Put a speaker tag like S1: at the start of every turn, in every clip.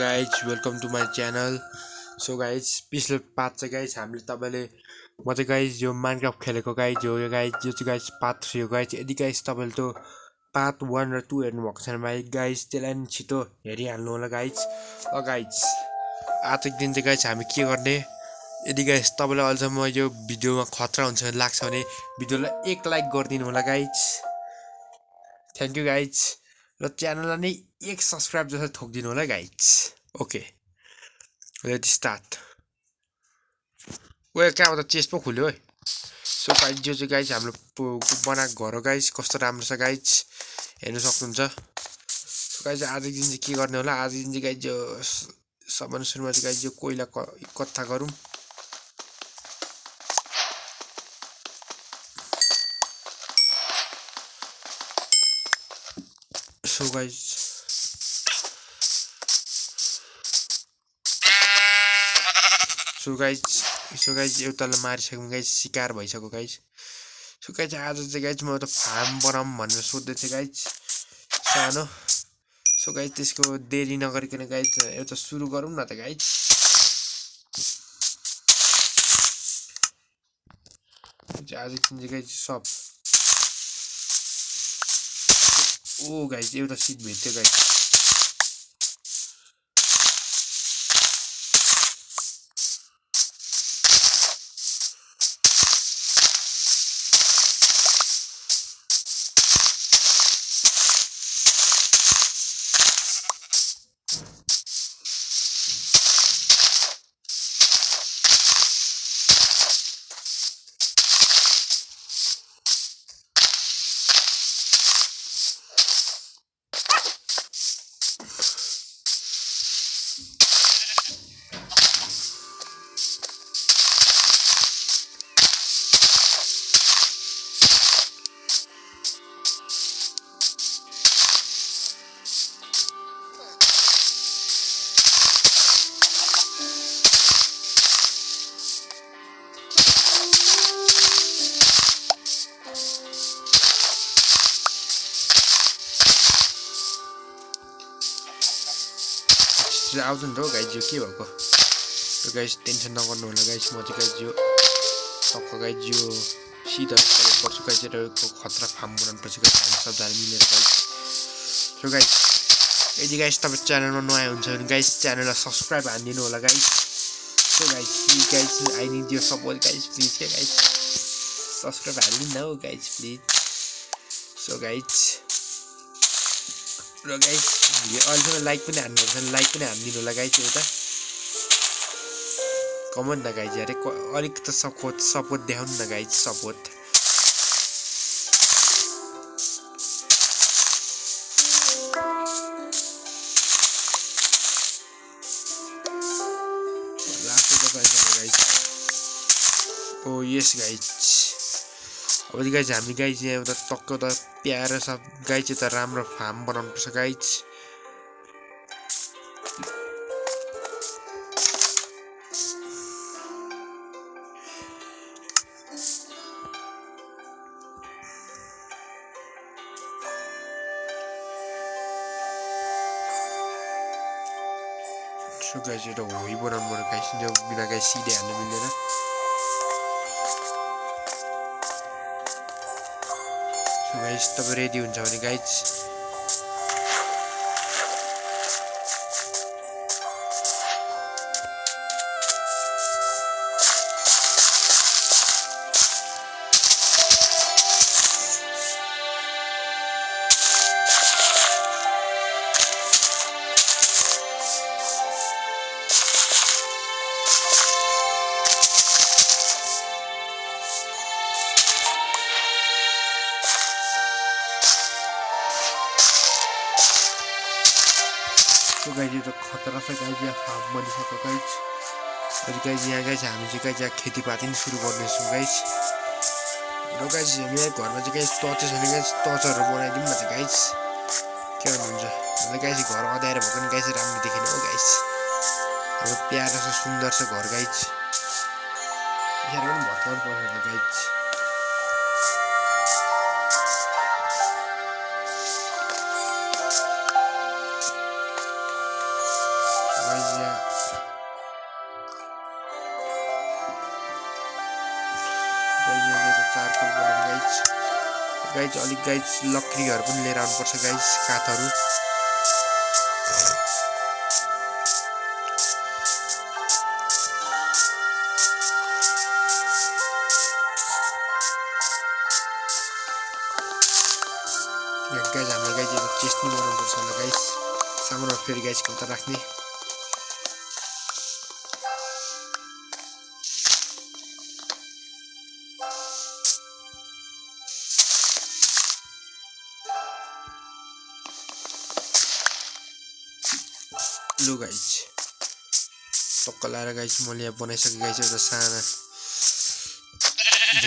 S1: guys, welcome to my channel. So guys, पिछले part चाहिँ guys हामीले तपाईले म चाहिँ गाइज यो माइनक्राफ्ट खेलेको गाइज हो यो गाइज यो चाहिँ गाइज पार्ट 3 हो गाइज यदि गाइज तपाईले त्यो पार्ट 1 र 2 हेर्नु भएको छैन भाइ गाइज त्यसलाई नि छिटो हेरिहाल्नु होला गाइज गाइज आजको दिन चाहिँ गाइज हामी के गर्ने यदि गाइज तपाईलाई अझसम्म यो भिडियोमा खतरा हुन्छ लाग्छ भने भिडियोलाई 1 लाइक गरिदिनु होला गाइज थ्यांक यू गाइज र च्यानललाई नै 1 सब्स्क्राइब जस्तो ठोकिदिनु होला गाइज ओके लेट्स स्टार्ट ओए कहाँबाट चेस्ट पो खुल्यो है सो गाइज जो चाहिँ गाइज हाम्रो बनाएको घर हो गाइज कस्तो राम्रो छ गाइज हेर्न सक्नुहुन्छ सो गाइज आजको दिन चाहिँ के गर्ने होला आजको दिन चाहिँ गाइज यो सबभन्दा सुरुमा चाहिँ गाइज यो कोइला कत्था गरौँ सो गाइज सो गाइज एउटालाई मारिसक्यौँ गाइज शिकार भइसक्यो गाइज सो गाइज आज चाहिँ गाइज म त फार्म बनाऊँ भनेर सोध्दै थिएँ गाइज सानो सो गाइज त्यसको देरी नगरिकन गाइज एउटा सुरु गरौँ न त गाइज आज चाहिँ गाइज सब ओ गाइज एउटा सिट भेट्यो गाइज आउँदैन नि त गाइज यो के भएको यो गाइज टेन्सन नगर्नु होला गाइज म चाहिँ गाइज यो टक्क गाइज यो सिधा पर्छु गाइज एउटा खतरा फार्म बनाउनुपर्छ गाइज हामी सबजना मिलेर गाइज सो गाइज यदि गाइज तपाईँ च्यानलमा नयाँ हुन्छ भने गाइज च्यानललाई सब्सक्राइब हानिदिनु होला guys so guys please guys I need your support guys please क्या गाइज सब्सक्राइब हालिदिनु न हो गाइज प्लिज सो गाइज र गाइज अहिलेसम्म लाइक पनि हान्नु पर्छ लाइक पनि हानिदिनु होला गाइज एउटा कमन न गाइज अरे अलिक त सपोर्ट देखाउनु न guys support oh yes guys अब गाइज हामी गाइज यहाँ एउटा टक्क त प्यारो छ गाइज त राम्रो फार्म बनाउनुपर्छ गाइज सो गाइज एउटा होई बनाउनु पर्यो गाइज जो बिना गाइज सिधै हाल्नु मिल्दैन गाइज तपाईँ रेडी हुन्छ भने गाइज सो गाइज यो त खतरा छ गाइज यहाँ फार्म बनिसक्यो गाइज अनि गाइज यहाँ गाइज हामी चाहिँ गाइज यहाँ खेतीपाती पनि सुरु गर्नेछौँ गाइज र गाइज हामी यहाँ घरमा चाहिँ गाइज टर्च छैन गाइज टर्चहरू बनाइदिउँ न त गाइज के भन्नुहुन्छ हामीलाई गाइज घर अँध्यारो भएको नि गाइज राम्रो देखिने हो गाइज हाम्रो प्यारो छ सुन्दर छ घर गाइज यहाँ पनि भत्काउनु पर्छ गाइज गाइज अलिक गाइज लकड़ीहरू पनि लिएर आउनुपर्छ गाइज काठहरू गाइज हामीलाई गाइज एउटा चेस्ट नि बनाउनुपर्छ होला गाइज सामानहरू फेरि गाइज कता राख्ने लु गाइज टक्क लाएर गाइज मैले यहाँ बनाइसकेँ गाइज एउटा साना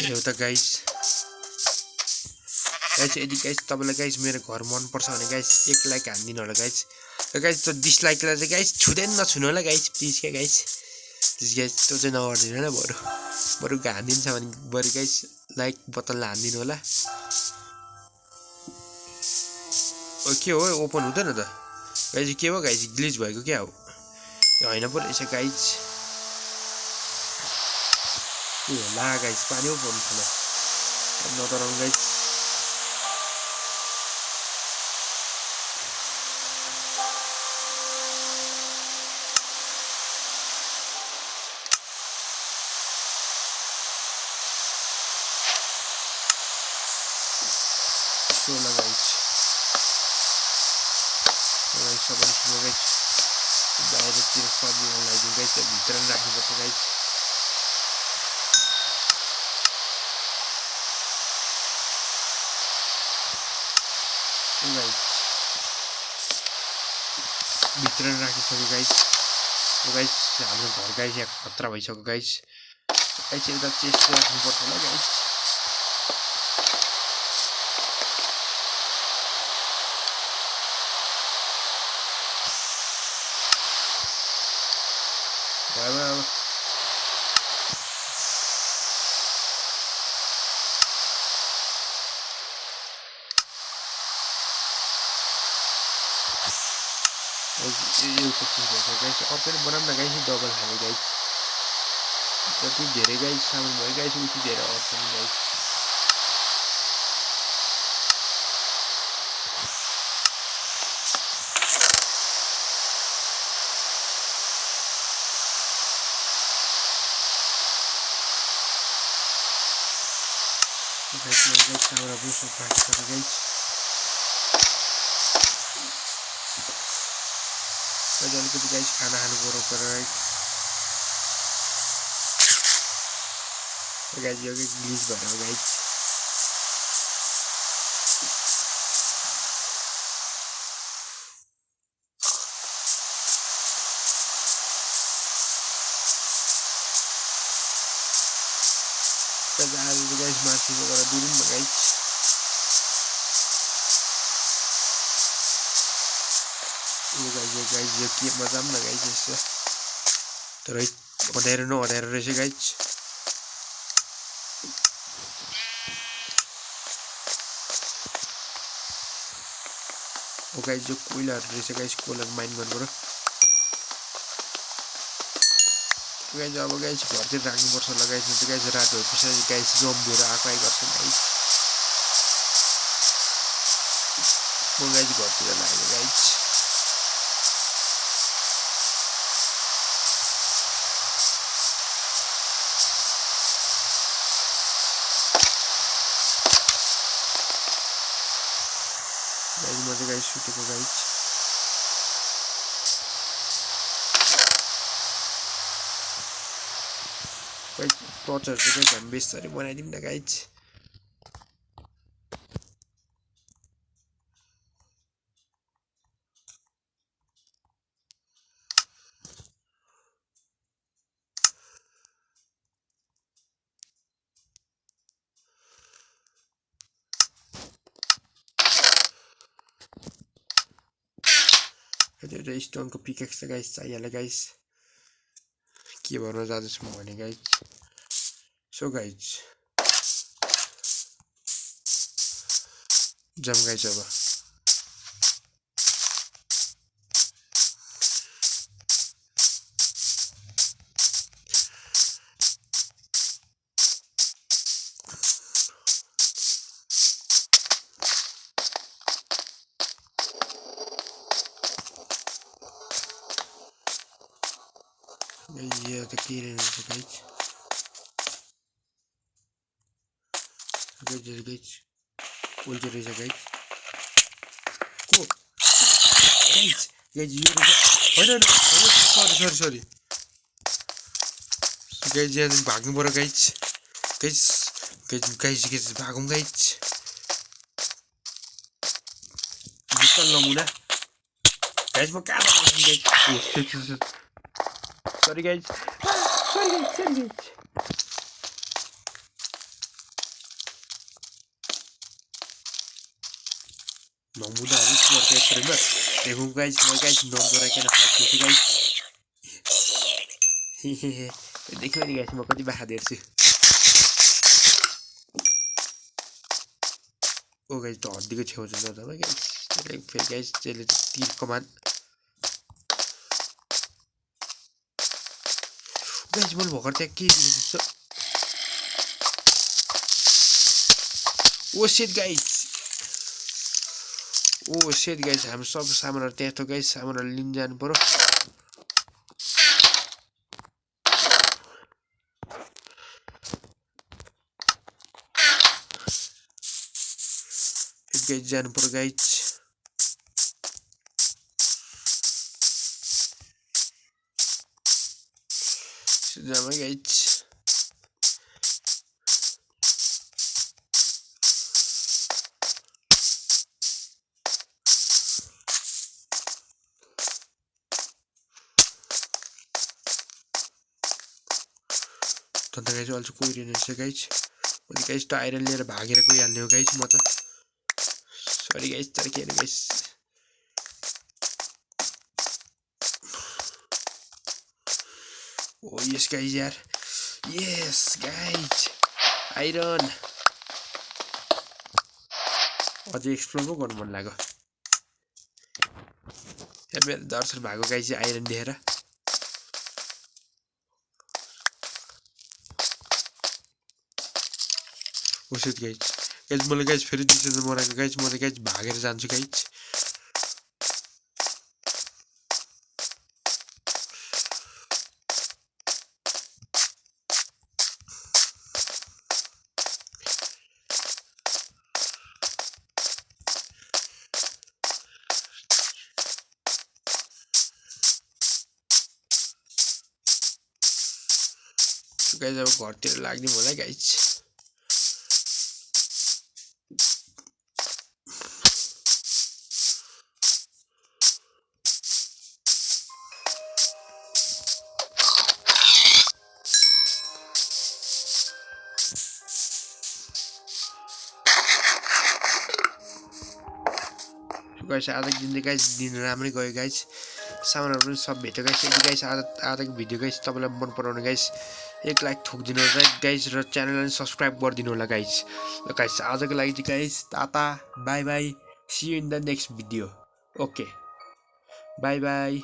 S1: एउटा गाइज यदि गाइज तपाईँलाई गाइज मेरो घर मनपर्छ भने गाइज 1 लाइक हानिदिनु होला गाइज र गाइज त्यो डिसलाइकलाई चाहिँ गाइज छुँदै नछुनु होला गाइज प्लिज क्या गाइज प्लिज गाइज त्यो चाहिँ नगरिदिनु होला बरु हानिदिन्छ भने बरु गाइज लाइक बटनलाई हानिदिनु होला के हो ओपन हुँदैन त गाइज के हो गाइज ग्लिच भएको क्या हो होइन पो रहेछ गाइज ला गाइज पानी पो पर्नु छैन नतराउनु गाइज बाहिरतिर सब्जी लगाइदिउँ गाइज भित्र पनि राख्नुपर्छ गाइज भित्र पनि राखिसक्यो गाइज गाइज हाम्रो घर गाइज यहाँ खतरा भइसक्यो गाइज एउटा चेस्ट राख्नुपर्छ होला गाइज एउटा चिज भन्छ गाइस अर्को बनाऊँ न गाइस डबल खाले गाइस जति धेरै गाइस सामान भयो गाइस उति धेरै अर्छ नि गाइस गाइस सामान बुझ्नु पर्छ गाइस अलिकति गाइस खाना खानु पर्यो गाइस यो ग्लिच भएर गाइस गाइस माथि गएर दुरुम गाइस गाइस यो के मजा पनि न गाइस यसो तर अँध्यारो न अँध्यारो रहेछ गाइस गाइस यो कोइलाहरू रहेछ गाइस कोइलाहरू माइन गर्नुपर्यो गाइस अब गाइस घरतिर राख्नुपर्छ होला गाइस त गाइस रात भएपछि गाइस जम्बीहरू आएको गर्छ गाइस म गाइस घरतिर लाग्यो गाइस गाइस सुतेको गाइस टर्चहरू चाहिँ गाइस हामी बेसरी बनाइदिउँ न गाइस एउटा स्टोनको पिकेक्स त गाइस चाहिहाल्यो गाइस के भन्न जाँदैछु म भने गाइस सो गाइस जम गाइस अब यो त के रहेछ गाइस गाइस उल्टो रहेछ गाइस को गाइस गाइस यो होइन सरी गाइस यहाँ भाग्नु पर्यो guys guys guys guys guys भागौँ गाइस निकल नमुना गाइस म कहाँ गाइस सरी गाइस नमुना हरिस मर्के फ्रेमर देखौँ गाइस म गाइस नन्दोरा किन फाट्छु गाइस देख्नु नि गाइस म कति बाखा देर्छु ओ गाइस त हड्डीको छेउ छ त गाइस फेरि गाइस त्यसले तीर कमान गाइस मैले भर्खर त्यहाँ के ओ सेट गाइस हाम्रो सब सामानहरु त्यहाँ त गाइस सामानहरु लिन जानु पर्यो गाइस जानु पर्यो गाइस जामा गाइस तन्त गाइस अल्छ कोइरिने छ गाइस अनि गाइस त आइरन लिएर भागेर गइहाल्ने हो गाइस म त सरी गाइस तर के गाइस ओ यस गाइस यार यस गाइस आइरन अझै एक्सप्लोर पो गर्नु मन लाग्यो यहाँ मेरो दर्शन भएको गाइस आइरन देखेर उसित गाइस गाइस मलाई गाइस फेरि दिसेर मराको गाइस म त गाइस भागेर जान्छु गाइस गाइस अब घरतिर लाग्ने होला गाइस गाइस आज गाइस दिन राम्रै गयो गाइस सामानहरु पनि सब भेट्यो गाइस यदि गाइस आजको भिडियो गाइस तपाईलाई मन पराउने गाइस एक लाइक ठोकिदिनु होला गाइस र च्यानललाई सब्स्क्राइब गरिदिनु होला गाइस ल गाइस आजको लागि चाहिँ guys Tata bye bye C you in the next video okay bye bye